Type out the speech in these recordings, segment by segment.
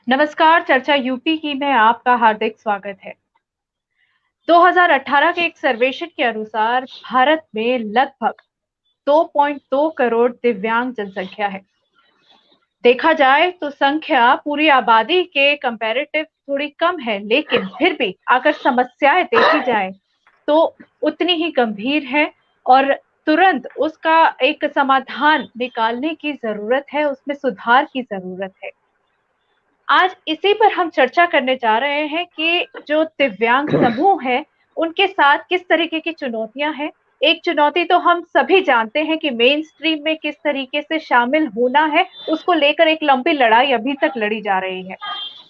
नमस्कार, चर्चा यूपी की में आपका हार्दिक स्वागत है। 2018 के एक सर्वेक्षण के अनुसार भारत में लगभग 2.2 करोड़ दिव्यांग जनसंख्या है। देखा जाए तो संख्या पूरी आबादी के कंपैरेटिव थोड़ी कम है, लेकिन फिर भी अगर समस्याएं देखी जाए तो उतनी ही गंभीर है और तुरंत उसका एक समाधान निकालने की जरूरत है, उसमें सुधार की जरूरत है। आज इसी पर हम चर्चा करने जा रहे हैं कि जो दिव्यांग समूह है, उनके साथ किस तरीके की चुनौतियां हैं। एक चुनौती तो हम सभी जानते हैं कि मेन स्ट्रीम में किस तरीके से शामिल होना है, उसको लेकर एक लंबी लड़ाई अभी तक लड़ी जा रही है।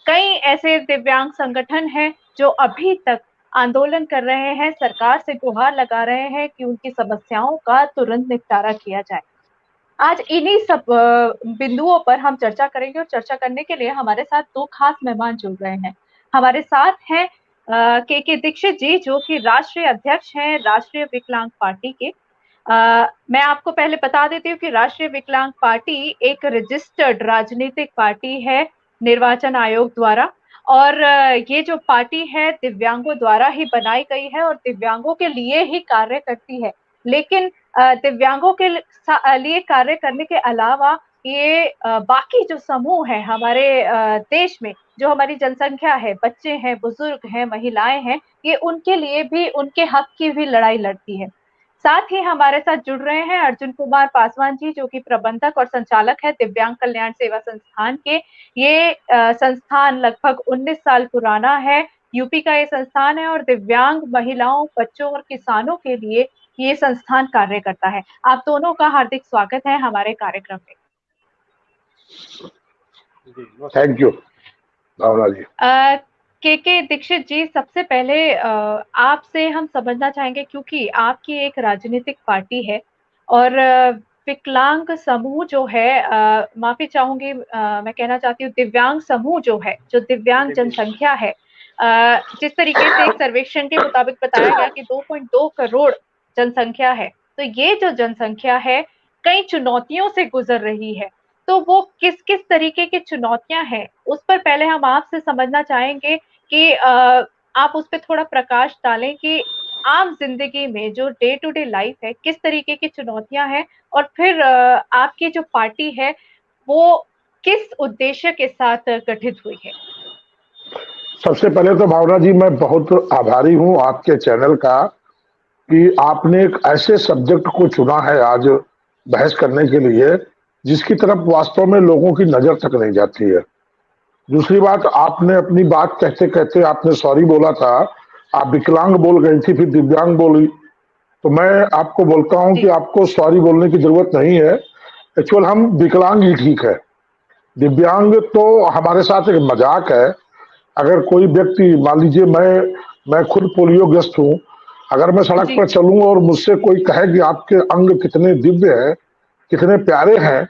कई ऐसे दिव्यांग संगठन हैं जो अभी तक आंदोलन कर रहे हैं, सरकार से गुहार लगा रहे हैं कि उनकी समस्याओं का तुरंत निपटारा किया जाए। आज इन्हीं सब बिंदुओं पर हम चर्चा करेंगे और चर्चा करने के लिए हमारे साथ दो खास मेहमान जुड़ रहे हैं। हमारे साथ हैं के दीक्षित जी, जो कि राष्ट्रीय अध्यक्ष हैं राष्ट्रीय विकलांग पार्टी के। मैं आपको पहले बता देती हूँ कि राष्ट्रीय विकलांग पार्टी एक रजिस्टर्ड राजनीतिक पार्टी है निर्वाचन आयोग द्वारा, और ये जो पार्टी है दिव्यांगों द्वारा ही बनाई गई है और दिव्यांगों के लिए ही कार्य करती है। लेकिन दिव्यांगों के लिए कार्य करने के अलावा ये बाकी जो समूह है हमारे देश में, जो हमारी जनसंख्या है, बच्चे हैं, बुजुर्ग हैं, महिलाएं हैं, ये उनके लिए भी, उनके हक की भी लड़ाई लड़ती है। साथ ही हमारे साथ जुड़ रहे हैं अर्जुन कुमार पासवान जी, जो कि प्रबंधक और संचालक है दिव्यांग कल्याण सेवा संस्थान के। ये संस्थान लगभग 19 साल पुराना है। यूपी का ये संस्थान है और दिव्यांग महिलाओं, बच्चों और किसानों के लिए ये संस्थान कार्य करता है। आप दोनों का हार्दिक स्वागत है हमारे कार्यक्रम में। थैंक यू भावना जी। के दीक्षित जी, सबसे पहले आपसे हम समझना चाहेंगे, क्योंकि आपकी एक राजनीतिक पार्टी है और विकलांग समूह जो है, माफी चाहूंगी, मैं कहना चाहती हूँ दिव्यांग समूह जो है, जो दिव्यांग जनसंख्या है, जिस तरीके से एक सर्वेक्षण के मुताबिक बताया गया कि 2.2 करोड़ जनसंख्या है, तो ये जो जनसंख्या है कई चुनौतियों से गुजर रही है। तो वो किस किस तरीके की चुनौतियां हैं, उस पर पहले हम आपसे समझना चाहेंगे कि आप उस पर थोड़ा प्रकाश डालें कि आम जिंदगी में जो डे टू डे लाइफ है, किस तरीके की चुनौतियां हैं, और फिर आपकी जो पार्टी है वो किस उद्देश्य के साथ गठित हुई है। सबसे पहले तो भावना जी, मैं बहुत आभारी हूं आपके चैनल का कि आपने एक ऐसे सब्जेक्ट को चुना है आज बहस करने के लिए जिसकी तरफ वास्तव में लोगों की नजर तक नहीं जाती है। दूसरी बात, आपने अपनी बात कहते कहते आपने सॉरी बोला था, आप विकलांग बोल गई थी, फिर दिव्यांग बोली, तो मैं आपको बोलता हूं कि आपको सॉरी बोलने की जरूरत नहीं है। एक्चुअल हम विकलांग ही ठीक है, दिव्यांग तो हमारे साथ एक मजाक है। अगर कोई व्यक्ति, मान लीजिए मैं खुद पोलियो ग्रस्त हूँ, अगर मैं सड़क पर चलूं और मुझसे कोई कहे कि आपके अंग कितने दिव्य हैं, कितने प्यारे हैं,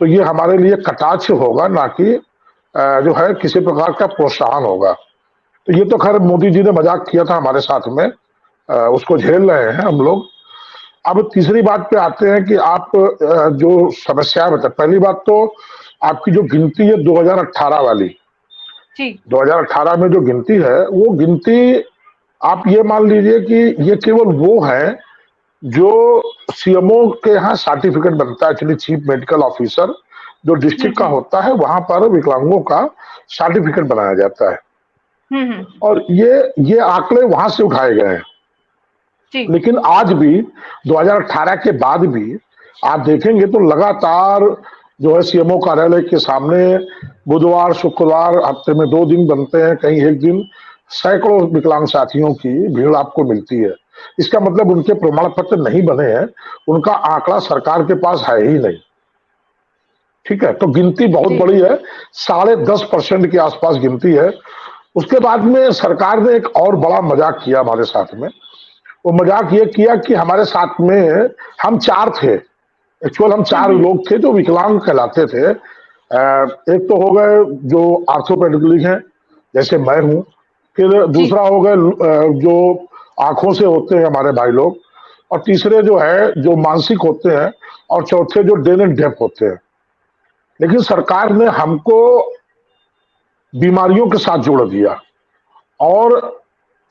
तो ये हमारे लिए कटाक्ष होगा, ना कि जो है किसी प्रकार का प्रोत्साहन होगा। तो ये तो खैर मोदी जी ने मजाक किया था हमारे साथ में, उसको झेल रहे हैं हम लोग। अब तीसरी बात पे आते हैं कि आप जो समस्या बता, पहली बात तो आपकी जो गिनती है 2018 वाली, 2018 में जो गिनती है, वो गिनती आप ये मान लीजिए कि ये केवल वो है जो सीएमओ के यहाँ सर्टिफिकेट बनता है, एक्चुअली चीफ मेडिकल ऑफिसर जो डिस्ट्रिक्ट का होता है, वहां पर विकलांगों का सर्टिफिकेट बनाया जाता है। और ये आंकड़े वहां से उठाए गए हैं। लेकिन आज भी 2018 के बाद भी आप देखेंगे तो लगातार जो है सीएमओ कार्यालय के सामने बुधवार, शुक्रवार, हफ्ते में 2 दिन बनते हैं, कहीं एक दिन, सैकड़ों विकलांग साथियों की भीड़ आपको मिलती है। इसका मतलब उनके प्रमाण पत्र नहीं बने हैं, उनका आंकड़ा सरकार के पास है ही नहीं। ठीक है, तो गिनती बहुत बड़ी है, 10.5% के आसपास गिनती है। उसके बाद में सरकार ने एक और बड़ा मजाक किया हमारे साथ में। वो मजाक ये किया कि हमारे साथ में हम 4 थे, एक्चुअल हम 4 लोग थे जो विकलांग कहलाते थे। एक तो हो गए जो आर्थोपेडिकली हैं, जैसे मैं हूं, फिर दूसरा हो गए जो आंखों से होते हैं हमारे भाई लोग, और तीसरे जो है जो मानसिक होते हैं, और चौथे जो डेफ एंड डेफ होते हैं। लेकिन सरकार ने हमको बीमारियों के साथ जोड़ दिया और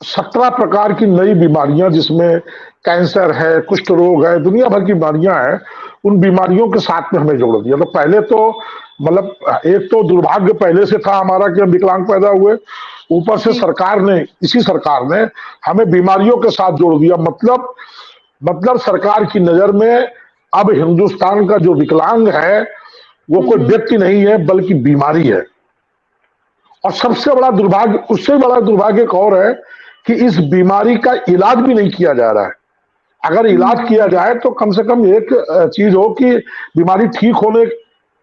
17 प्रकार की नई बीमारियां, जिसमें कैंसर है, कुष्ठ रोग है, दुनिया भर की बीमारियां हैं, उन बीमारियों के साथ में हमें जोड़ दिया। तो पहले तो मतलब एक तो दुर्भाग्य पहले से था हमारा कि हम विकलांग पैदा हुए, ऊपर से सरकार ने, इसी सरकार ने हमें बीमारियों के साथ जोड़ दिया। मतलब सरकार की नजर में अब हिंदुस्तान का जो विकलांग है वो कोई व्यक्ति नहीं है बल्कि बीमारी है। और सबसे बड़ा दुर्भाग्य, उससे बड़ा दुर्भाग्य एक और है कि इस बीमारी का इलाज भी नहीं किया जा रहा है। अगर इलाज किया जाए तो कम से कम एक चीज हो कि बीमारी ठीक होने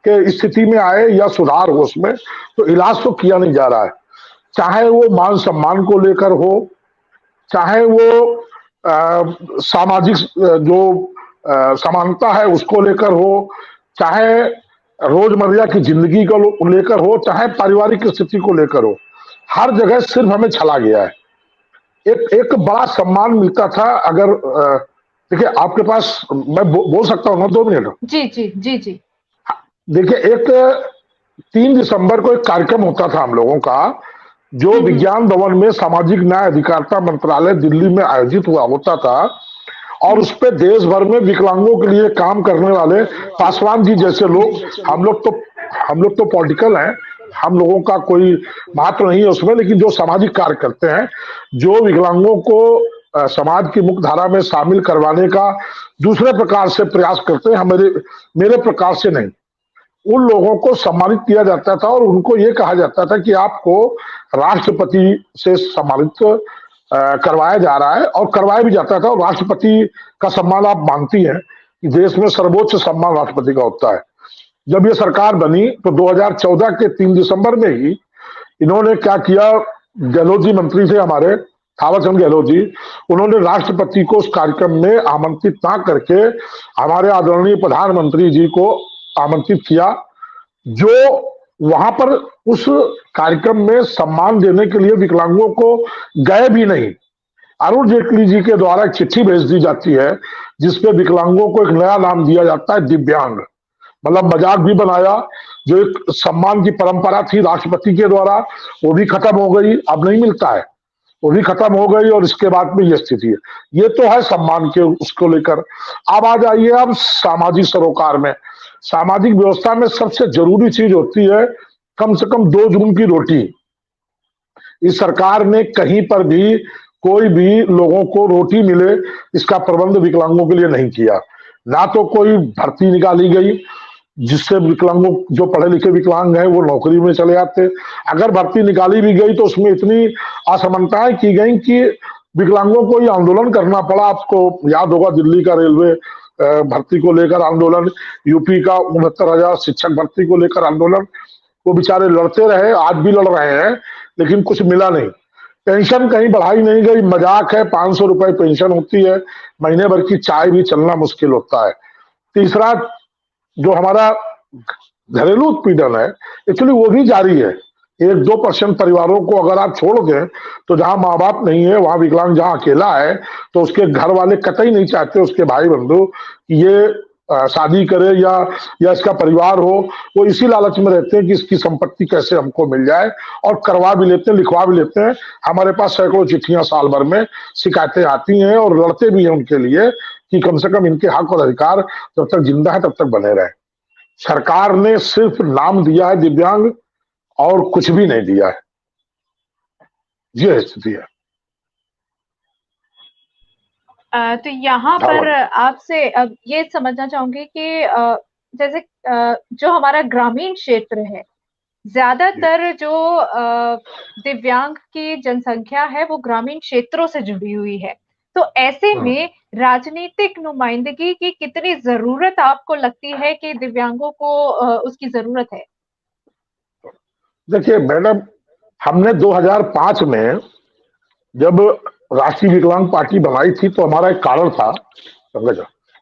के स्थिति में आए या सुधार हो उसमें, तो इलाज तो किया नहीं जा रहा है। चाहे वो मान सम्मान को लेकर हो, चाहे वो सामाजिक जो समानता है उसको लेकर हो, चाहे रोजमर्रा की जिंदगी को लेकर हो, चाहे पारिवारिक स्थिति को लेकर हो, हर जगह सिर्फ हमें छला गया है। एक बड़ा सम्मान मिलता था। अगर देखिए आपके पास मैं बोल सकता हूँ ना 2 मिनट? जी जी जी जी। देखिए, एक 3 दिसंबर को एक कार्यक्रम होता था हम लोगों का, जो विज्ञान भवन में सामाजिक न्याय अधिकारिता मंत्रालय दिल्ली में आयोजित हुआ होता था, और उस पे देश भर में विकलांगों के लिए काम करने वाले पासवान जी जैसे लोग, हम लोग तो पॉलिटिकल हैं, हम लोगों का कोई महत्व नहीं है उसमें, लेकिन जो सामाजिक कार्य करते हैं, जो विकलांगों को समाज की मुख्य धारा में शामिल करवाने का दूसरे प्रकार से प्रयास करते हैं, मेरे प्रकार से नहीं, उन लोगों को सम्मानित किया जाता था और उनको ये कहा जाता था कि आपको राष्ट्रपति से सम्मानित करवाया जा रहा है, और करवाया भी जाता था। और राष्ट्रपति का सम्मान आप मानती हैं कि देश में सर्वोच्च सम्मान राष्ट्रपति का होता है। जब ये सरकार बनी तो 2014 के 3 दिसंबर में ही इन्होंने क्या किया, गहलोत जी मंत्री थे हमारे, थावरचंद गहलोत जी, उन्होंने राष्ट्रपति को उस कार्यक्रम में आमंत्रित ना करके हमारे आदरणीय प्रधानमंत्री जी को आमंत्रित किया, जो वहां पर उस कार्यक्रम में सम्मान देने के लिए विकलांगों को गए भी नहीं। अरुण जेटली जी के द्वारा एक चिट्ठी भेज दी जाती है जिसपे विकलांगों को एक नया नाम दिया जाता है, दिव्यांग। मतलब मजाक भी बनाया, जो एक सम्मान की परंपरा थी राष्ट्रपति के द्वारा, वो भी खत्म हो गई, अब नहीं मिलता है, वो भी खत्म हो गई। और इसके बाद में ये स्थिति है। ये तो है सम्मान के उसको लेकर। अब आ जाइए अब सामाजिक सरोकार में। सामाजिक व्यवस्था में सबसे जरूरी चीज होती है कम से कम 2 जून की रोटी। इस सरकार ने कहीं पर भी कोई भी लोगों को रोटी मिले इसका प्रबंध विकलांगों के लिए नहीं किया। ना तो कोई भर्ती निकाली गई जिससे विकलांगों, जो पढ़े लिखे विकलांग हैं वो नौकरी में चले जाते। अगर भर्ती निकाली भी गई तो उसमें इतनी असमानताएं की गई कि विकलांगों को ये आंदोलन करना पड़ा। आपको याद होगा दिल्ली का रेलवे भर्ती को लेकर आंदोलन, यूपी का 69,000 शिक्षक भर्ती को लेकर आंदोलन, वो बेचारे लड़ते रहे, आज भी लड़ रहे हैं, लेकिन कुछ मिला नहीं। पेंशन कहीं बढ़ाई नहीं गई, मजाक है, 500 रुपए पेंशन होती है, महीने भर की चाय भी चलना मुश्किल होता है। तीसरा, जो हमारा घरेलू उत्पीड़न है, एक्चुअली वो भी जारी है। 1-2% परिवारों को अगर आप छोड़ दें तो जहां माँ बाप नहीं है, वहां विकलांग जहां अकेला है, तो उसके घर वाले कतई नहीं चाहते, उसके भाई बंधु, कि ये शादी करे या इसका परिवार हो। वो इसी लालच में रहते हैं कि इसकी संपत्ति कैसे हमको मिल जाए, और करवा भी लेते हैं, लिखवा भी लेते हैं। हमारे पास सैकड़ों चिट्ठियां साल भर में शिकायतें आती हैं, और लड़ते भी हैं उनके लिए कि कम से कम इनके हक और अधिकार जब तक जिंदा है तब तक बने रहे। सरकार ने सिर्फ नाम दिया है दिव्यांग, और कुछ भी नहीं दिया है। ये स्थिति है। तो यहाँ पर आपसे अब ये समझना चाहूंगी कि जैसे जो हमारा ग्रामीण क्षेत्र है, ज्यादातर जो दिव्यांग की जनसंख्या है वो ग्रामीण क्षेत्रों से जुड़ी हुई है। तो ऐसे में राजनीतिक नुमाइंदगी की कितनी जरूरत आपको लगती है कि दिव्यांगों को उसकी जरूरत है? देखिए मैडम, हमने 2005 में जब राष्ट्रीय विकलांग पार्टी बनाई थी तो हमारा एक कारण था,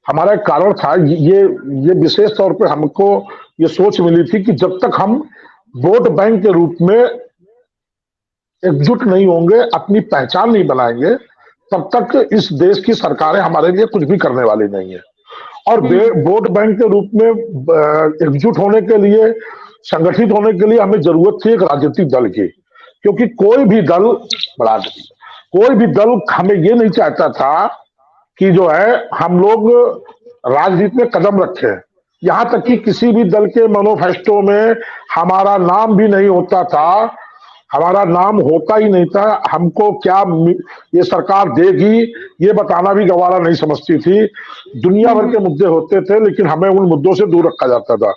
हमारा एक कारण था, ये विशेष तौर पे हमको ये सोच मिली थी कि जब तक हम वोट बैंक के रूप में एकजुट नहीं होंगे, अपनी पहचान नहीं बनाएंगे, तब तक इस देश की सरकारें हमारे लिए कुछ भी करने वाली नहीं है। और वोट बैंक के रूप में एकजुट होने के लिए संगठित होने के लिए हमें जरूरत थी एक राजनीतिक दल की, क्योंकि कोई भी दल बड़ा कोई भी दल हमें ये नहीं चाहता था कि जो है हम लोग राजनीति में कदम रखें। यहां तक कि किसी भी दल के मैनिफेस्टो में हमारा नाम भी नहीं होता था, हमारा नाम होता ही नहीं था। हमको क्या ये सरकार देगी ये बताना भी गवारा नहीं समझती थी। दुनिया भर के मुद्दे होते थे लेकिन हमें उन मुद्दों से दूर रखा जाता था।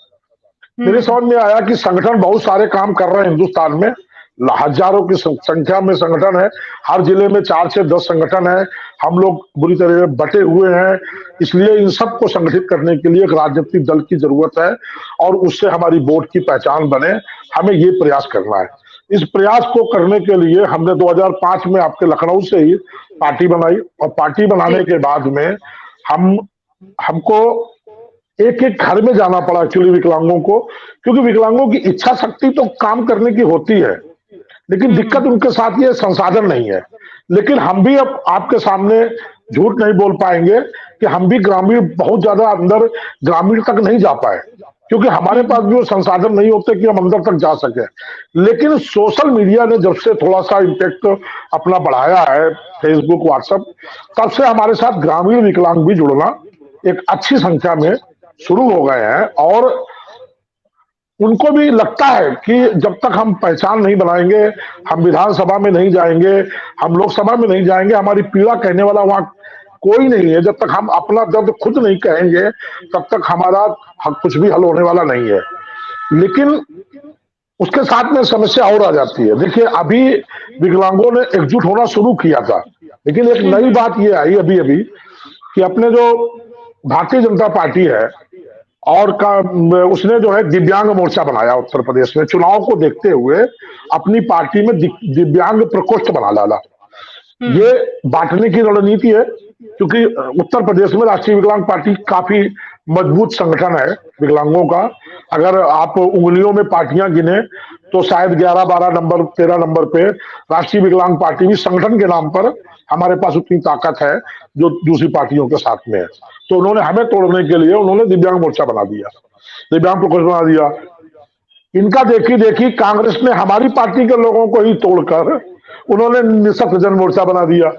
मेरे समझ में आया कि संगठन बहुत सारे काम कर रहे हैं हिंदुस्तान में, हजारों की संख्या में संगठन है, हर जिले में 4 से 10 संगठन है, हम लोग बुरी तरह बटे हुए हैं। इसलिए इन सबको संगठित करने के लिए एक राजनीतिक दल की जरूरत है और उससे हमारी वोट की पहचान बने, हमें ये प्रयास करना है। इस प्रयास को करने के लिए हमने 2005 में आपके लखनऊ से ही पार्टी बनाई और पार्टी बनाने के बाद में हमको एक एक घर में जाना पड़ा एक्चुअली विकलांगों को, क्योंकि विकलांगों की इच्छा शक्ति तो काम करने की होती है लेकिन दिक्कत उनके साथ ये संसाधन नहीं है। लेकिन हम भी अब आपके सामने झूठ नहीं बोल पाएंगे कि हम भी ग्रामीण बहुत ज्यादा अंदर ग्रामीण तक नहीं जा पाए, क्योंकि हमारे पास भी वो संसाधन नहीं होते कि हम अंदर तक जा सके। लेकिन सोशल मीडिया ने जब से थोड़ा सा इम्पैक्ट अपना बढ़ाया है, फेसबुक व्हाट्सएप, तब से हमारे साथ ग्रामीण विकलांग भी जुड़ना एक अच्छी संख्या में शुरू हो गए हैं और उनको भी लगता है कि जब तक हम पहचान नहीं बनाएंगे, हम विधानसभा में नहीं जाएंगे, हम लोकसभा में नहीं जाएंगे, हमारी पीड़ा कहने वाला वहां कोई नहीं है। जब तक हम अपना दर्द खुद नहीं कहेंगे तब तक हमारा कुछ भी हल होने वाला नहीं है। लेकिन उसके साथ में समस्या और आ जाती है। देखिए अभी विकलांगों ने एकजुट होना शुरू किया था, लेकिन एक नई बात ये आई अभी अभी कि अपने जो भारतीय जनता पार्टी है और उसने जो है दिव्यांग मोर्चा बनाया उत्तर प्रदेश में, चुनाव को देखते हुए अपनी पार्टी में दिव्यांग प्रकोष्ठ बना डाला। ये बांटने की रणनीति है, क्योंकि उत्तर प्रदेश में राष्ट्रीय विकलांग पार्टी काफी मजबूत संगठन है विकलांगों का। अगर आप उंगलियों में पार्टियां गिने तो शायद 11, 12 नंबर, 13 नंबर पे राष्ट्रीय विकलांग पार्टी भी संगठन के नाम पर हमारे पास उतनी ताकत है जो दूसरी पार्टियों के साथ में है। तो उन्होंने हमें तोड़ने के लिए उन्होंने दिव्यांग मोर्चा बना दिया, दिव्यांग प्रकोष्ठ बना दिया। इनका देखी देखी कांग्रेस ने हमारी पार्टी के लोगों को ही तोड़कर उन्होंने निःशक्त जन मोर्चा बना दिया।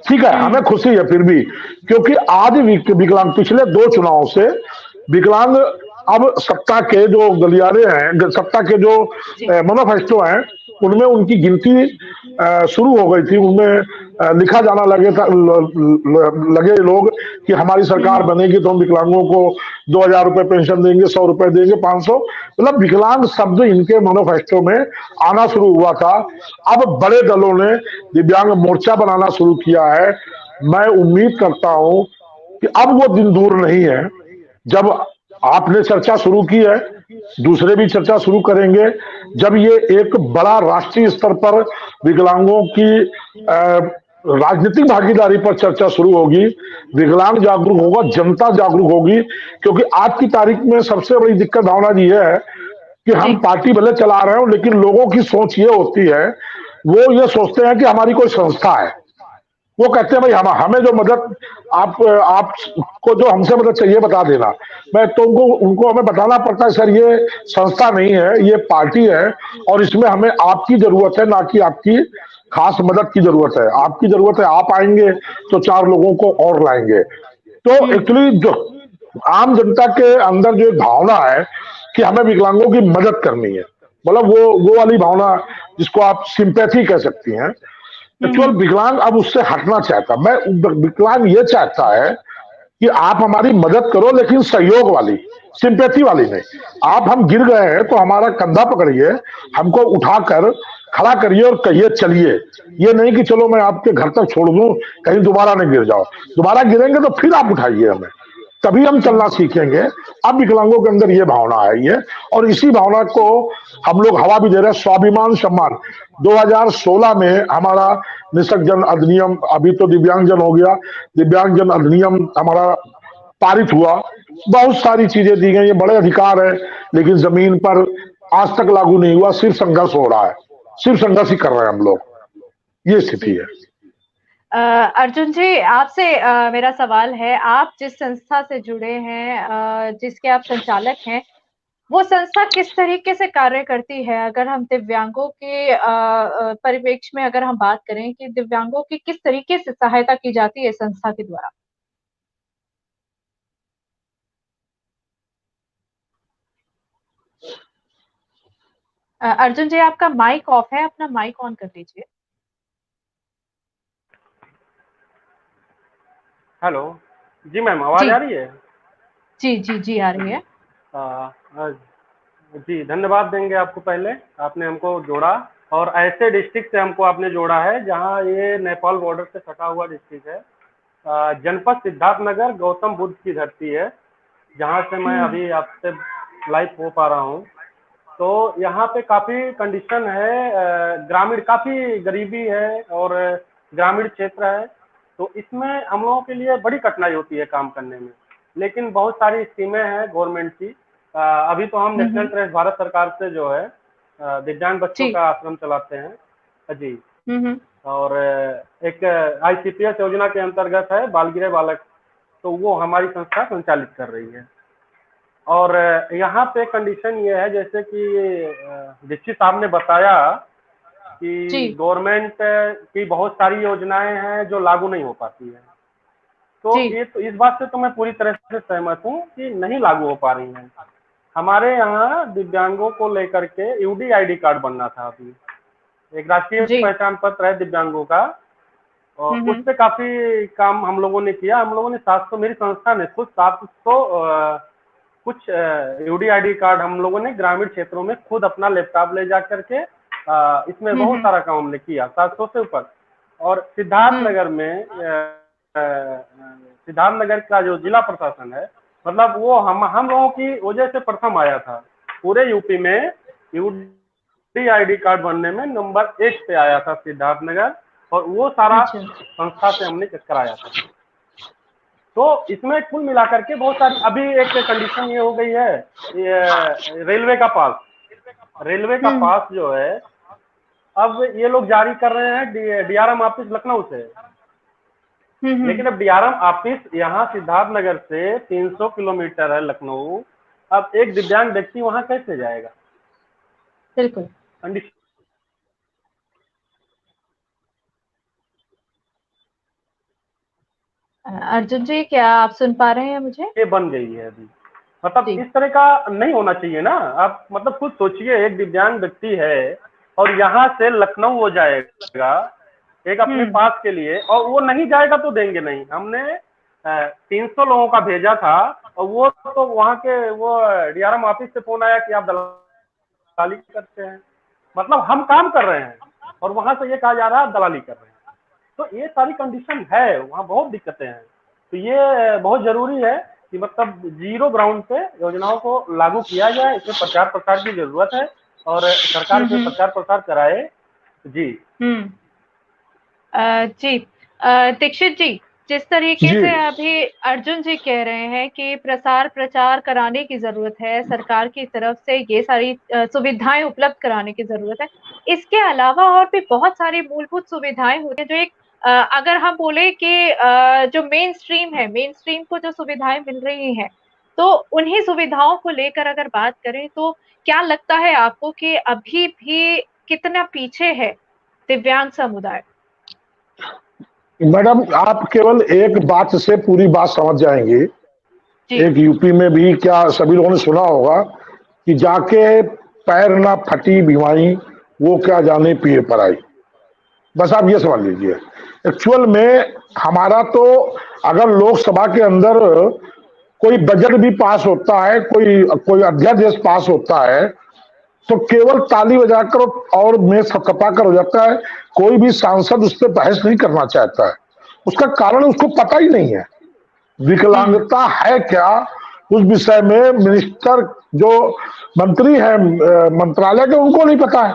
ठीक है, हमें खुशी है फिर भी, क्योंकि आज विकलांग पिछले 2 चुनाव से विकलांग अब सत्ता के जो गलियारे हैं, सत्ता के जो मैनिफेस्टो हैं, उनमें उनकी गिनती शुरू हो गई थी। उनमें लिखा जाना लगे लोग कि हमारी सरकार बनेगी तो हम विकलांगों को 2000 रुपए पेंशन देंगे, 100 रुपए देंगे, 500, मतलब विकलांग शब्द इनके मैनिफेस्टो में आना शुरू हुआ था। अब बड़े दलों ने दिव्यांग मोर्चा बनाना शुरू किया है। मैं उम्मीद करता हूं कि अब वो दिन दूर नहीं है जब आपने चर्चा शुरू की है, दूसरे भी चर्चा शुरू करेंगे। जब ये एक बड़ा राष्ट्रीय स्तर पर विकलांगों की राजनीतिक भागीदारी पर चर्चा शुरू होगी, विकलांग जागरूक होगा, जनता जागरूक होगी। क्योंकि आज की तारीख में सबसे बड़ी दिक्कत भावना जी है कि हम पार्टी भले चला रहे हो लेकिन लोगों की सोच ये होती है, वो ये सोचते हैं कि हमारी कोई संस्था है। वो कहते हैं भाई हमें जो मदद आपको जो हमसे मदद चाहिए बता देना। मैं तो उनको हमें बताना पड़ता है, सर ये संस्था नहीं है, ये पार्टी है और इसमें हमें आपकी जरूरत है, ना कि आपकी खास मदद की जरूरत है। आपकी जरूरत है, आप आएंगे तो 4 लोगों को और लाएंगे। तो एक्चुअली जो आम जनता के अंदर जो भावना है कि हमें विकलांगों की मदद करनी है, मतलब वो वाली भावना जिसको आप सिंपैथी कह सकती हैं, एक्चुअल विकलांग अब उससे हटना चाहता। मैं विकलांग ये चाहता है कि आप हमारी मदद करो लेकिन सहयोग वाली, सिंपैथी वाली नहीं। आप हम गिर गए हैं तो हमारा कंधा पकड़िए, हमको उठाकर खड़ा करिए और कहिए चलिए। ये नहीं कि चलो मैं आपके घर तक छोड़ दूं, कहीं दोबारा नहीं गिर जाओ। दोबारा गिरेंगे तो फिर आप उठाइए हमें, तभी हम चलना सीखेंगे। अब विकलांगों के अंदर ये भावना आई है और इसी भावना को हम लोग हवा भी दे रहे हैं। स्वाभिमान सम्मान 2016 में हमारा निःशक्त जन अधिनियम, अभी तो दिव्यांगजन हो गया, दिव्यांगजन अधिनियम हमारा पारित हुआ। बहुत सारी चीजें दी गई, ये बड़े अधिकार है, लेकिन जमीन पर आज तक लागू नहीं हुआ। सिर्फ संघर्ष हो रहा है, सिर्फ संघर्ष ही कर रहे हैं हम लोग, ये स्थिति है। अर्जुन जी, आपसे मेरा सवाल है, आप जिस संस्था से जुड़े हैं, जिसके आप संचालक हैं, वो संस्था किस तरीके से कार्य करती है? अगर हम दिव्यांगों के परिप्रेक्ष्य में अगर हम बात करें कि दिव्यांगों की किस तरीके से सहायता की जाती है संस्था के द्वारा? अर्जुन जी, आपका माइक ऑफ है, अपना माइक ऑन कर लीजिए। हेलो जी मैम, आवाज जी आ रही है? जी जी जी, आ रही है। जी धन्यवाद देंगे आपको। पहले आपने हमको जोड़ा और ऐसे डिस्ट्रिक्ट से हमको आपने जोड़ा है जहां ये नेपाल बॉर्डर से सटा हुआ डिस्ट्रिक्ट है। जनपद सिद्धार्थनगर गौतम बुद्ध की धरती है, जहां से मैं अभी आपसे लाइव हो पा रहा हूँ। तो यहाँ पे काफी कंडीशन है, ग्रामीण काफी गरीबी है और ग्रामीण क्षेत्र है, तो इसमें हम लोगों के लिए बड़ी कठिनाई होती है काम करने में। लेकिन बहुत सारी स्कीमें हैं गवर्नमेंट की। अभी तो हम नेशनल ट्रस्ट भारत सरकार से जो है दिव्यांग बच्चों जी। का आश्रम चलाते हैं जी। हम्म। और एक ICPS योजना के अंतर्गत है बालगृह बालक, तो वो हमारी संस्था संचालित कर रही है। और यहाँ पे कंडीशन ये है, जैसे कि दीक्षित साहब ने बताया जी। कि गवर्नमेंट की बहुत सारी योजनाएं हैं जो लागू नहीं हो पाती है। तो जी। ये तो इस बात से तो मैं पूरी तरह से सहमत हूँ कि नहीं लागू हो पा रही हैं। हमारे यहाँ दिव्यांगों को लेकर के UDID कार्ड बनना था अभी, एक राष्ट्रीय जी। पहचान पत्र है दिव्यांगों का, और उस पे काफी काम हम लोगों ने किया। हम लोगों ने 700, मेरी संस्था ने खुद 700 कुछ UDID कार्ड हम लोगों ने ग्रामीण क्षेत्रों में खुद अपना लैपटॉप ले जा करके इसमें बहुत सारा काम हमने किया, 700 से ऊपर। और सिद्धार्थनगर में सिद्धार्थनगर का जो जिला प्रशासन है, मतलब वो हम लोगों की वजह से प्रथम आया था पूरे यूपी में। UDID कार्ड बनने में नंबर 1 पे आया था सिद्धार्थनगर, और वो सारा संस्था से हमने कराया था। तो इसमें कुल मिलाकर के बहुत सारी, अभी एक कंडीशन ये हो गई है, ये रेलवे का पास जो है अब ये लोग जारी कर रहे हैं DRM ऑफिस लखनऊ से। लेकिन अब DRM ऑफिस यहाँ सिद्धार्थनगर से 300 किलोमीटर है लखनऊ। अब एक दिव्यांग व्यक्ति वहां कैसे जाएगा? बिल्कुल। कंडीशन अर्जुन जी, क्या आप सुन पा रहे हैं मुझे? ये बन गई है अभी। मतलब जी। इस तरह का नहीं होना चाहिए ना। आप मतलब खुद सोचिए, एक दिव्यांग व्यक्ति है और यहाँ से लखनऊ वो जाएगा एक अपने पास के लिए, और वो नहीं जाएगा तो देंगे नहीं। हमने 300 लोगों का भेजा था, और वो तो वहाँ के वो DRM ऑफिस से फोन आया कि आप दलाली करते हैं। मतलब हम काम कर रहे हैं और वहां से ये कहा जा रहा है आप दलाली कर रहे हैं। तो ये सारी कंडीशन है, वहाँ बहुत दिक्कतें हैं। तो ये बहुत जरूरी है कि मतलब जीरो ग्राउंड पे योजनाओं को लागू किया जाए। इसमें प्रचार प्रसार की जरूरत है और सरकार इसमें प्रचार प्रसार कराए जी। जी। दीक्षित जी, जिस तरीके जी से अभी अर्जुन जी कह रहे हैं कि प्रसार प्रचार कराने की जरूरत है, सरकार की तरफ से ये सारी सुविधाएं उपलब्ध कराने की जरूरत है। इसके अलावा और भी बहुत सारी मूलभूत सुविधाएं होती है जो एक अगर हम बोले कि जो मेन स्ट्रीम है, मेन स्ट्रीम को जो सुविधाएं मिल रही हैं, तो उन्हीं सुविधाओं को लेकर अगर बात करें तो क्या लगता है आपको कि अभी भी कितना पीछे है दिव्यांग समुदाय? मैडम, आप केवल एक बात से पूरी बात समझ जाएंगे। एक यूपी में भी क्या सभी लोगों ने सुना होगा कि जाके पैर ना फटी बीमारी, वो क्या जाने पिए पर आई। बस आप ये समझ लीजिए। एक्चुअल में हमारा तो अगर लोकसभा के अंदर कोई बजट भी पास होता है, कोई अध्यादेश पास होता है, तो केवल ताली बजाकर और मेज थपथपाकर हो जाता है। कोई भी सांसद उस पर बहस नहीं करना चाहता है। उसका कारण उसको पता ही नहीं है विकलांगता है क्या। उस विषय में मिनिस्टर जो मंत्री है मंत्रालय के, उनको नहीं पता है।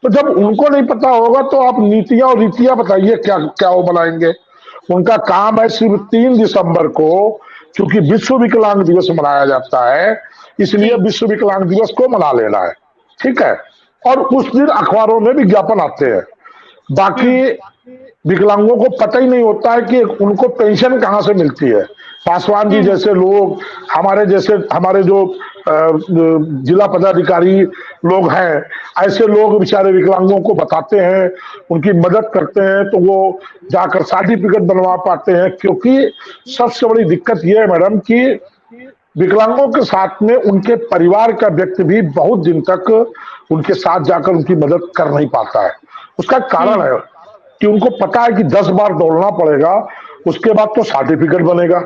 तो जब उनको नहीं पता होगा तो आप नीतियां और रीतियां बताइए क्या क्या वो बनाएंगे। उनका काम है सिर्फ 3 दिसंबर को, चूंकि विश्व विकलांग दिवस मनाया जाता है, इसलिए विश्व विकलांग दिवस को मना लेना है, ठीक है। और उस दिन अखबारों में विज्ञापन आते हैं। बाकी विकलांगों को पता ही नहीं होता है कि उनको पेंशन कहां से मिलती है। पासवान जी जैसे लोग, हमारे जो जिला पदाधिकारी लोग हैं, ऐसे लोग बेचारे विकलांगों को बताते हैं, उनकी मदद करते हैं, तो वो जाकर सर्टिफिकेट बनवा पाते हैं। क्योंकि सबसे बड़ी दिक्कत यह है मैडम कि विकलांगों के साथ में उनके परिवार का व्यक्ति भी बहुत दिन तक उनके साथ जाकर उनकी मदद कर नहीं पाता है। उसका कारण है कि उनको पता है कि 10 बार दौड़ना पड़ेगा, उसके बाद तो सर्टिफिकेट बनेगा,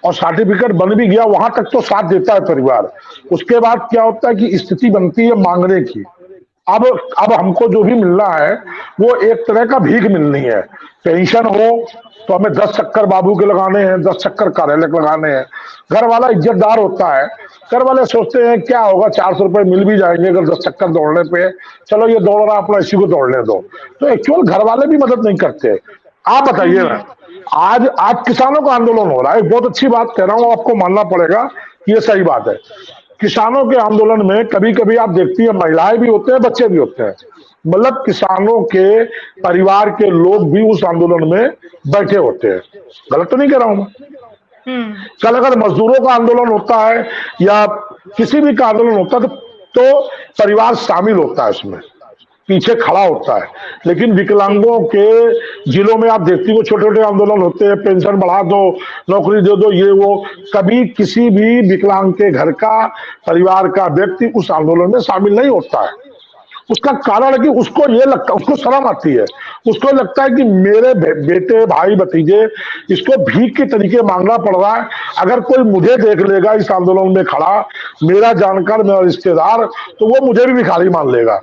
और सर्टिफिकेट बन भी गया वहां तक तो साथ देता है परिवार। उसके बाद क्या होता है कि स्थिति बनती है मांगने की। अब हमको जो भी मिलना है वो एक तरह का भीख मिलनी है। पेंशन हो तो हमें 10 चक्कर बाबू के लगाने हैं, 10 चक्कर कार्यालय के लगाने हैं। घर वाला इज्जतदार होता है, घर वाले सोचते हैं क्या होगा, 400 रुपए मिल भी जाएंगे अगर 10 चक्कर दौड़ने पे, चलो ये दौड़ रहा अपना इसी को दौड़ने दो। तो एक्चुअल घर वाले भी मदद नहीं करते। आप बताइए ना, आज किसानों का आंदोलन हो रहा है, बहुत अच्छी बात कह रहा हूं, आपको मानना पड़ेगा, ये सही बात है। किसानों के आंदोलन में कभी कभी आप देखती है महिलाएं भी होते हैं, बच्चे भी होते हैं, मतलब किसानों के परिवार के लोग भी उस आंदोलन में बैठे होते हैं। गलत तो नहीं कह रहा हूं? कल अगर मजदूरों का आंदोलन होता है या किसी भी का आंदोलन होता है तो परिवार शामिल होता है, उसमें पीछे खड़ा होता है। लेकिन विकलांगों के जिलों में आप देखती हो छोटे छोटे आंदोलन होते हैं, पेंशन बढ़ा दो, नौकरी दे दो, ये वो, कभी किसी भी विकलांग के घर का परिवार का व्यक्ति उस आंदोलन में शामिल नहीं होता है। उसका कारण है कि उसको ये लगता, उसको शर्म आती है, उसको लगता है कि मेरे बेटे भाई भतीजे इसको भीख के तरीके मांगना पड़ रहा है, अगर कोई मुझे देख लेगा इस आंदोलन में खड़ा, मेरा जानकार, मेरा रिश्तेदार, तो वो मुझे भी भिखारी मान लेगा।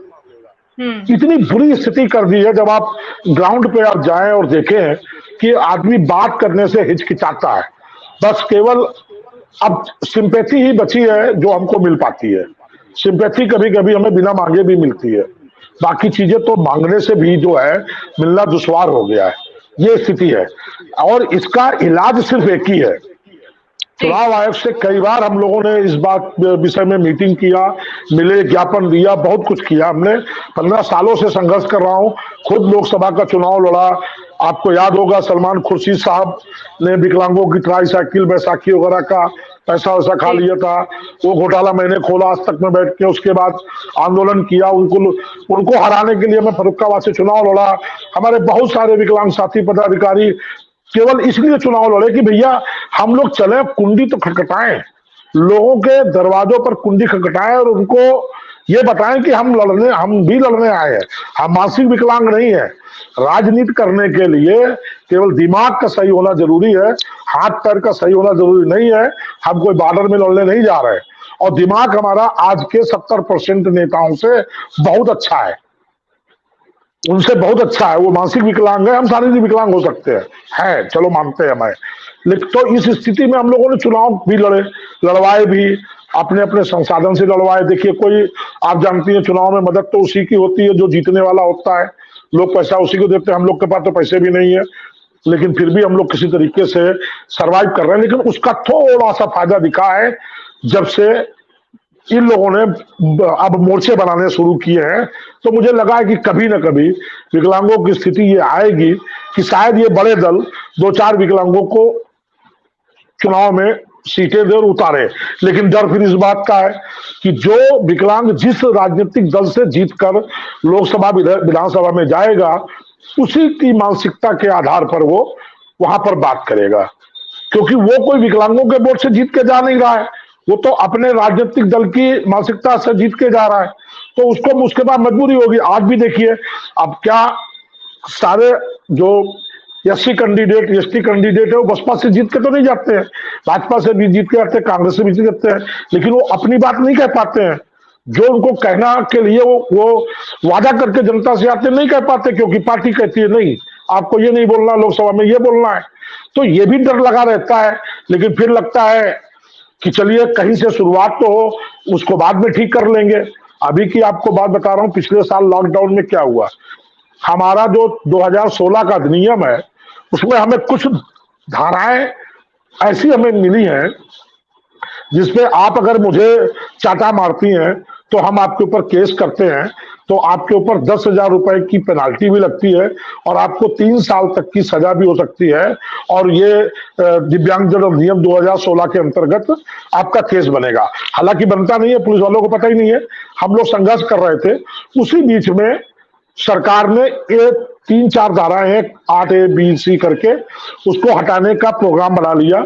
इतनी बुरी स्थिति कर दी है। जब आप ग्राउंड पे आप जाएं और देखें कि आदमी बात करने से हिचकिचाता है, बस केवल अब सिंपैथी ही बची है जो हमको मिल पाती है। सिंपैथी कभी कभी हमें बिना मांगे भी मिलती है, बाकी चीजें तो मांगने से भी जो है मिलना दुश्वार हो गया है, ये स्थिति है। और इसका इलाज सिर्फ एक ही है। चुनाव आयोग से कई बार हम लोगों ने इस बात विषय में मीटिंग किया, मिले, ज्ञापन दिया, बहुत कुछ किया। हमने 15 सालों से संघर्ष कर रहा हूं, खुद लोकसभा का चुनाव लड़ा। आपको याद होगा सलमान खुर्शीद साहब ने विकलांगों की ट्राईसाइकिल बैसाखी वगैरह का पैसा वैसा खा लिया था, वो घोटाला मैंने खोला आज तक में बैठ के। उसके बाद आंदोलन किया, उनको हराने के लिए मैं फर्रुखाबाद से चुनाव लड़ा। हमारे बहुत सारे विकलांग साथी पदाधिकारी केवल इसलिए चुनाव लड़े कि भैया हम लोग चले, कुंडी तो खटखटाएं, लोगों के दरवाजों पर कुंडी खटखटाएं और उनको ये बताएं कि हम भी लड़ने आए हैं, हम मानसिक विकलांग नहीं है। राजनीति करने के लिए केवल दिमाग का सही होना जरूरी है, हाथ पैर का सही होना जरूरी नहीं है। हम कोई बॉर्डर में लड़ने नहीं जा रहे, और दिमाग हमारा आज के 70% नेताओं से बहुत अच्छा है, उनसे बहुत अच्छा है। वो मानसिक विकलांग है, हम शारीरिक विकलांग हो सकते हैं, चलो मानते हैं हमें। लेकिन तो इस स्थिति में हम लोगों ने चुनाव भी लड़वाए भी, अपने अपने संसाधन से लड़वाए। देखिए कोई, आप जानती हैं चुनाव में मदद तो उसी की होती है जो जीतने वाला होता है, लोग पैसा उसी को देते हैं। हम लोग के पास तो पैसे भी नहीं है, लेकिन फिर भी हम लोग किसी तरीके से सरवाइव कर रहे हैं। लेकिन उसका थोड़ा सा फायदा दिखा है जब से इन लोगों ने अब मोर्चे बनाने शुरू किए हैं, तो मुझे लगा है कि कभी ना कभी विकलांगों की स्थिति ये आएगी कि शायद ये बड़े दल 2-4 विकलांगों को चुनाव में सीटें दे और उतारे। लेकिन डर फिर इस बात का है कि जो विकलांग जिस राजनीतिक दल से जीतकर लोकसभा विधानसभा में जाएगा, उसी की मानसिकता के आधार पर वो वहां पर बात करेगा, क्योंकि वो कोई विकलांगों के वोट से जीत के जा नहीं रहा है, वो तो अपने राजनीतिक दल की मानसिकता से जीत के जा रहा है, तो उसको उसके बाद मजबूरी होगी। आज भी देखिए, अब क्या सारे जो एससी कैंडिडेट, एसटी कैंडिडेट है, वो बसपा से जीत के तो नहीं जाते हैं, भाजपा से भी जीत के आते हैं, कांग्रेस से भी जीत जाते हैं, लेकिन वो अपनी बात नहीं कह पाते हैं। जो उनको कहना के लिए वो वादा करके जनता से आते नहीं कह पाते, क्योंकि पार्टी कहती है नहीं, आपको ये नहीं बोलना, लोकसभा में ये बोलना है। तो ये भी डर लगा रहता है। लेकिन फिर लगता है कि चलिए कहीं से शुरुआत तो हो, उसको बाद में ठीक कर लेंगे। अभी की आपको बात बता रहा हूं, पिछले साल लॉकडाउन में क्या हुआ, हमारा जो 2016 का अधिनियम है उसमें हमें कुछ धाराएं ऐसी हमें मिली हैं जिसमें आप अगर मुझे चाटा मारती हैं तो हम आपके ऊपर केस करते हैं, तो आपके ऊपर 10,000 रुपए की पेनाल्टी भी लगती है और आपको 3 साल तक की सजा भी हो सकती है। और ये दिव्यांगजन अधिनियम 2016 के अंतर्गत आपका केस बनेगा। हालांकि बनता नहीं है, पुलिस वालों को पता ही नहीं है, हम लोग संघर्ष कर रहे थे। उसी बीच में सरकार ने ये 3-4 धाराएं हैं, 8A, B, C करके उसको हटाने का प्रोग्राम बना लिया।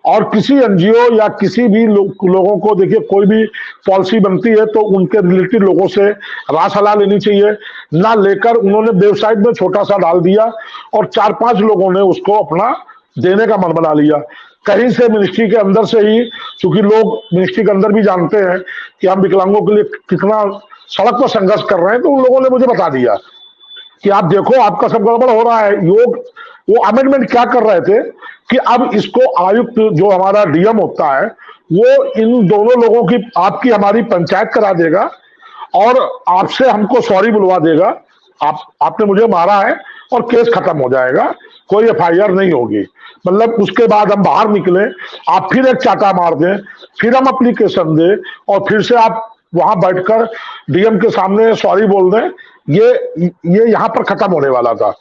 और किसी एनजीओ या किसी भी लोगों को, देखिए कोई भी पॉलिसी बनती है तो उनके रिलेटेड लोगों से राय सलाह लेनी चाहिए, ना लेकर उन्होंने वेबसाइट में छोटा सा डाल दिया और 4-5 लोगों ने उसको अपना देने का मन बना लिया। कहीं से मिनिस्ट्री के अंदर से ही, क्योंकि लोग मिनिस्ट्री के अंदर भी जानते हैं कि हम विकलांगों के लिए कितना सड़क पर संघर्ष कर रहे हैं, तो उन लोगों ने मुझे बता दिया कि आप देखो आपका सब गड़बड़ हो रहा है। योग वो अमेंडमेंट क्या कर रहे थे कि अब इसको आयुक्त जो हमारा डीएम होता है वो इन दोनों लोगों की, आपकी हमारी पंचायत करा देगा और आपसे हमको सॉरी बुलवा देगा, आपने मुझे मारा है, और केस खत्म हो जाएगा, कोई एफआईआर नहीं होगी। मतलब उसके बाद हम बाहर निकले, आप फिर एक चाटा मार दें, फिर हम एप्लीकेशन दें और फिर से आप वहां बैठकर डीएम के सामने सॉरी बोल दें, ये यहां पर खत्म होने वाला था।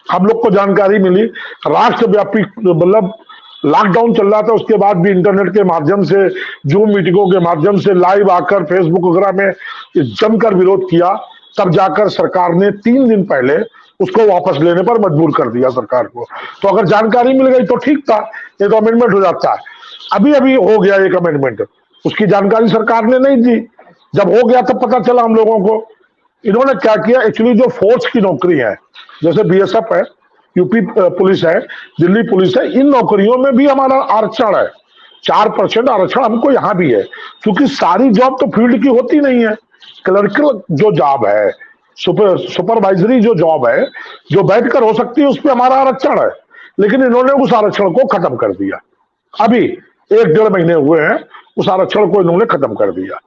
हम लोग को जानकारी मिली, राष्ट्रव्यापी मतलब लॉकडाउन चल रहा था, उसके बाद भी इंटरनेट के माध्यम से, जूम मीटिंगों के माध्यम से लाइव आकर फेसबुक वगैरह में जमकर विरोध किया। तब जाकर सरकार ने 3 दिन पहले उसको वापस लेने पर मजबूर कर दिया सरकार को। तो अगर जानकारी मिल गई तो ठीक था, ये तो अमेंडमेंट हो जाता है। अभी अभी हो गया एक अमेंडमेंट, उसकी जानकारी सरकार ने नहीं दी। जब हो गया तब पता चला हम लोगों को। इन्होंने क्या किया, एक्चुअली जो फोर्स की नौकरी है, जैसे बीएसएफ है, यूपी पुलिस है, दिल्ली पुलिस है, इन नौकरियों में भी हमारा आरक्षण है। 4% आरक्षण हमको यहाँ भी है, क्योंकि सारी जॉब तो फील्ड की होती नहीं है। क्लर्कल जो जॉब है, सुपरवाइजरी जो जॉब है, जो बैठकर हो सकती है, उस पर हमारा आरक्षण है। लेकिन इन्होंने उस आरक्षण को खत्म कर दिया। अभी 1-1.5 महीने हुए हैं, उस आरक्षण को इन्होंने खत्म कर दिया।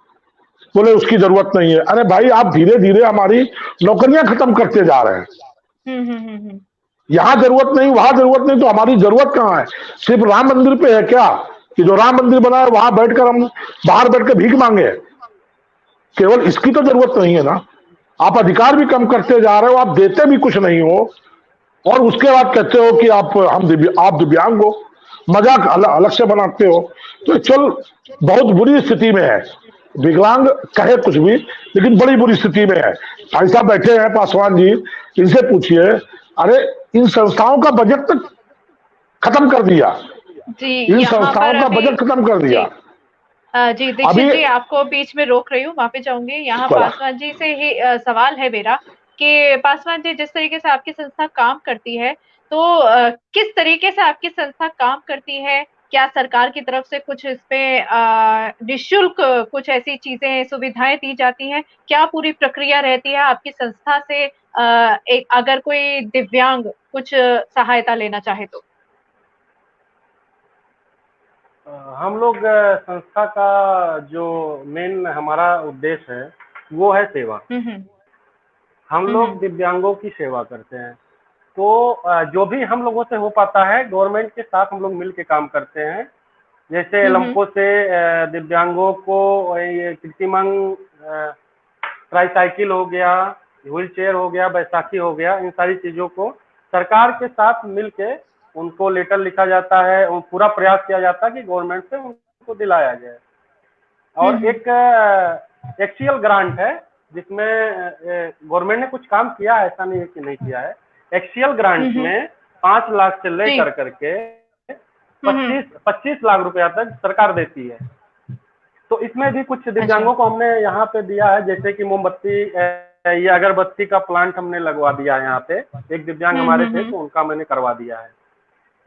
बोले उसकी जरूरत नहीं है। अरे भाई, आप धीरे धीरे हमारी नौकरियां खत्म करते जा रहे हैं। यहां जरूरत नहीं, वहां जरूरत नहीं, तो हमारी जरूरत कहां है? सिर्फ राम मंदिर पे है क्या कि जो राम मंदिर बना है वहां बैठकर हम बाहर बैठकर भीख मांगे? केवल इसकी तो जरूरत नहीं है ना। आप अधिकार भी कम करते जा रहे हो, आप देते भी कुछ नहीं हो, और उसके बाद कहते हो कि आप दिव्यांग हो, मजाक अलग से बनाते हो। तो चल, बहुत बुरी स्थिति में है विकलांग, कहे कुछ भी, लेकिन बड़ी बुरी स्थिति में है। भाई साहब बैठे हैं पासवान जी, इनसे पूछिए। अरे इन संस्थाओं का बजट तक खत्म कर दिया जी, इन संस्थाओं का बजट खत्म कर दिया। जी दीक्षित जी, आपको बीच में रोक रही हूँ, माफी चाहूंगी। यहाँ पासवान जी से ही सवाल है मेरा कि पासवान जी, जिस तरीके से आपकी संस्था काम करती है, तो किस तरीके से आपकी संस्था काम करती है? क्या सरकार की तरफ से कुछ इसमें निःशुल्क कुछ ऐसी चीजें, सुविधाएं दी जाती हैं? क्या पूरी प्रक्रिया रहती है आपकी संस्था से, एक अगर कोई दिव्यांग कुछ सहायता लेना चाहे तो? हम लोग संस्था का जो मेन हमारा उद्देश्य है वो है सेवा। हम लोग दिव्यांगों की सेवा करते हैं। तो जो भी हम लोगों से हो पाता है, गवर्नमेंट के साथ हम लोग मिल के काम करते हैं। जैसे एलम्को से दिव्यांगों को कृत्रिमंग ट्राईसाइकिल हो गया, व्हील चेयर हो गया, बैसाखी हो गया, इन सारी चीजों को सरकार के साथ मिलके उनको लेटर लिखा जाता है और पूरा प्रयास किया जाता है कि गवर्नमेंट से उनको दिलाया जाए। और एक एक्चुअल ग्रांट है जिसमें गवर्नमेंट ने कुछ काम किया है, ऐसा नहीं है कि नहीं किया है। एक्चुअल ग्रांट में 5 लाख से लेकर करके 25 लाख रुपया तक सरकार देती है। तो इसमें भी कुछ दिव्यांगों को हमने यहाँ पे दिया है, जैसे कि मोमबत्ती या अगरबत्ती का प्लांट हमने लगवा दिया है। यहाँ पे एक दिव्यांग हमारे थे, तो उनका मैंने करवा दिया है।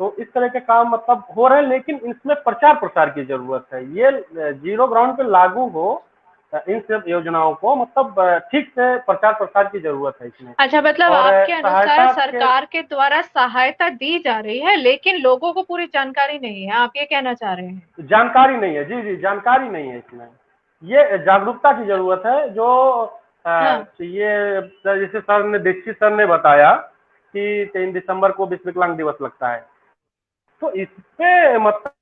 तो इस तरह के काम मतलब हो रहे हैं, लेकिन इसमें प्रचार प्रसार की जरूरत है। ये जीरो ग्राउंड पे लागू हो इन सब योजनाओं को, मतलब ठीक से प्रचार प्रसार की जरूरत है इसमें। अच्छा, मतलब आपके अनुसार सरकार के द्वारा सहायता दी जा रही है, लेकिन लोगों को पूरी जानकारी नहीं है, आप ये कहना चाह रहे हैं? जानकारी नहीं है, जी, जानकारी नहीं है इसमें। ये जागरूकता की जरूरत है। जो ये जैसे सर ने, दीक्षित सर ने बताया कि 3 दिसंबर को विश्व विकलांग दिवस लगता है, तो इस पे मतलब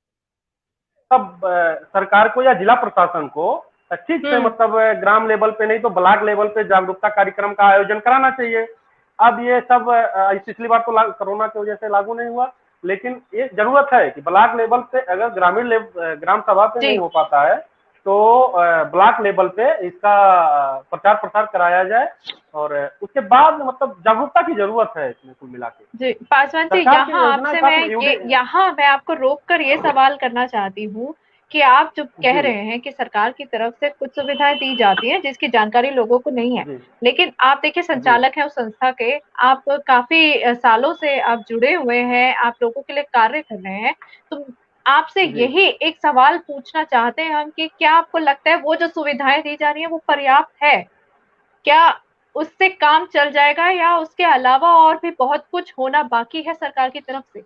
सरकार को या जिला प्रशासन को ठीक से मतलब ग्राम लेवल पे नहीं तो ब्लॉक लेवल पे जागरूकता कार्यक्रम का आयोजन कराना चाहिए। अब ये सब पिछली बार तो कोरोना की वजह से लागू नहीं हुआ, लेकिन ये जरूरत है कि ब्लॉक लेवल पे अगर ग्रामीण ग्राम सभा पे नहीं हो पाता है तो ब्लॉक लेवल पे इसका प्रचार प्रसार कराया जाए, और उसके बाद मतलब जागरूकता की जरूरत है इसमें कुल मिला के। जी पासवान जी, यहाँ मैं आपको रोककर ये सवाल करना चाहती हूँ कि आप जो कह रहे हैं कि सरकार की तरफ से कुछ सुविधाएं दी जाती हैं जिसकी जानकारी लोगों को नहीं है, लेकिन आप देखिए संचालक हैं उस संस्था के, आप काफी सालों से आप जुड़े हुए हैं, आप लोगों के लिए कार्य कर रहे हैं, तो आपसे यही एक सवाल पूछना चाहते हैं हम कि क्या आपको लगता है वो जो सुविधाएं दी जा रही है वो पर्याप्त है? क्या उससे काम चल जाएगा या उसके अलावा और भी बहुत कुछ होना बाकी है सरकार की तरफ से?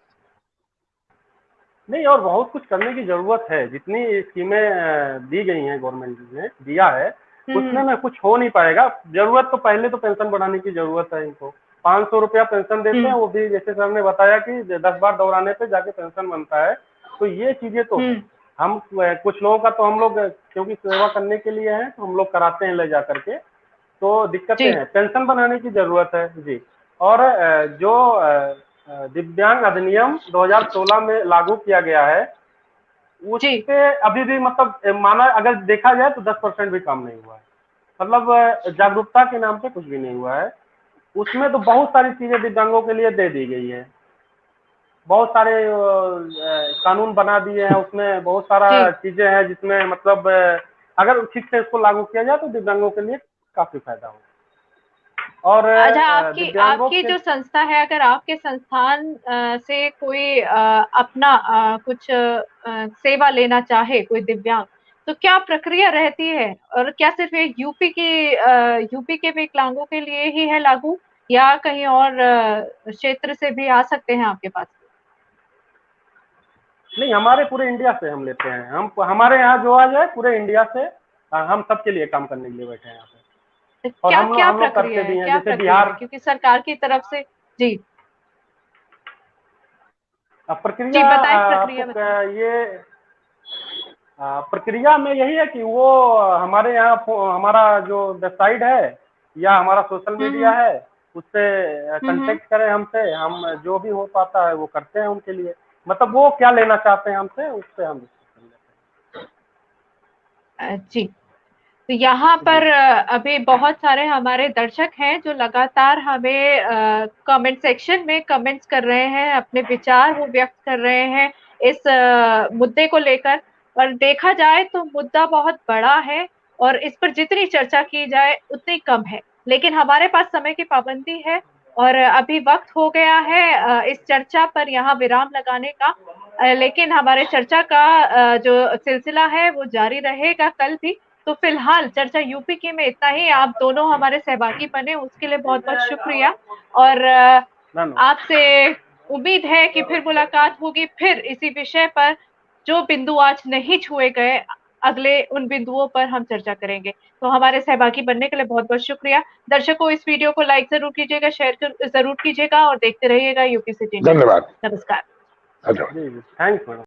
नहीं, और बहुत कुछ करने की जरूरत है। जितनी स्कीमें दी गई हैं, गवर्नमेंट ने दिया है, उसमें ना कुछ हो नहीं पाएगा। जरूरत तो पहले तो पेंशन बढ़ाने की जरूरत है। इनको 500 रुपया पेंशन देते हैं, वो भी जैसे सर ने बताया कि 10 बार दौड़ाने पे जाके पेंशन बनता है। तो ये चीजें तो हम कुछ लोगों का तो हम लोग क्योंकि सेवा करने के लिए हैं तो हम लोग कराते हैं ले जा करके, तो दिक्कतें हैं। पेंशन बनाने की जरूरत है जी। और जो दिव्यांग अधिनियम 2016 में लागू किया गया है, उस पे अभी भी मतलब माना अगर देखा जाए तो 10% भी काम नहीं हुआ है। मतलब जागरूकता के नाम पे कुछ भी नहीं हुआ है। उसमें तो बहुत सारी चीजें दिव्यांगों के लिए दे दी गई है, बहुत सारे कानून बना दिए हैं, उसमें बहुत सारा चीजें हैं जिसमें मतलब अगर ठीक से इसको लागू किया जाए तो दिव्यांगों के लिए काफी फायदा होगा। और अच्छा, आपकी जो संस्था है, अगर आपके संस्थान से कोई अपना कुछ सेवा लेना चाहे कोई दिव्यांग, तो क्या प्रक्रिया रहती है? और क्या सिर्फ ये यूपी के विकलांगों के लिए ही है लागू, या कहीं और क्षेत्र से भी आ सकते हैं आपके पास? नहीं, हमारे पूरे इंडिया से हम लेते हैं। हम हमारे यहाँ जो आ जाए पूरे इंडिया से हम सबके लिए काम करने के लिए बैठे हैं यहाँ पे। और क्या प्रक्रिया है, क्या जैसे बिहार, क्योंकि सरकार की तरफ से जी प्रक्रिया ये प्रक्रिया में यही है कि वो हमारे यहाँ हमारा जो वेबसाइट है या हमारा सोशल मीडिया है उससे कांटेक्ट करें हमसे, हम जो भी हो पाता है वो करते हैं उनके लिए। मतलब वो क्या लेना चाहते हैं हमसे, उससे हम जी। तो यहाँ पर अभी बहुत सारे हमारे दर्शक हैं जो लगातार हमें कमेंट सेक्शन में कमेंट्स कर रहे हैं, अपने विचार वो व्यक्त कर रहे हैं इस मुद्दे को लेकर। और देखा जाए तो मुद्दा बहुत बड़ा है और इस पर जितनी चर्चा की जाए उतनी कम है, लेकिन हमारे पास समय की पाबंदी है और अभी वक्त हो गया है इस चर्चा पर यहाँ विराम लगाने का। लेकिन हमारे चर्चा का जो सिलसिला है वो जारी रहेगा कल भी। तो फिलहाल चर्चा यूपी की में इतना ही। आप दोनों हमारे सहभागी बने उसके लिए बहुत बहुत शुक्रिया, और आपसे उम्मीद है कि फिर मुलाकात होगी, फिर इसी विषय पर जो बिंदु आज नहीं छुए गए अगले उन बिंदुओं पर हम चर्चा करेंगे। तो हमारे सहभागी बनने के लिए बहुत बहुत शुक्रिया। दर्शकों, इस वीडियो को लाइक जरूर कीजिएगा, शेयर जरूर कीजिएगा और देखते रहिएगा यूपी सिटी। धन्यवाद। नमस्कार। Thanks madam.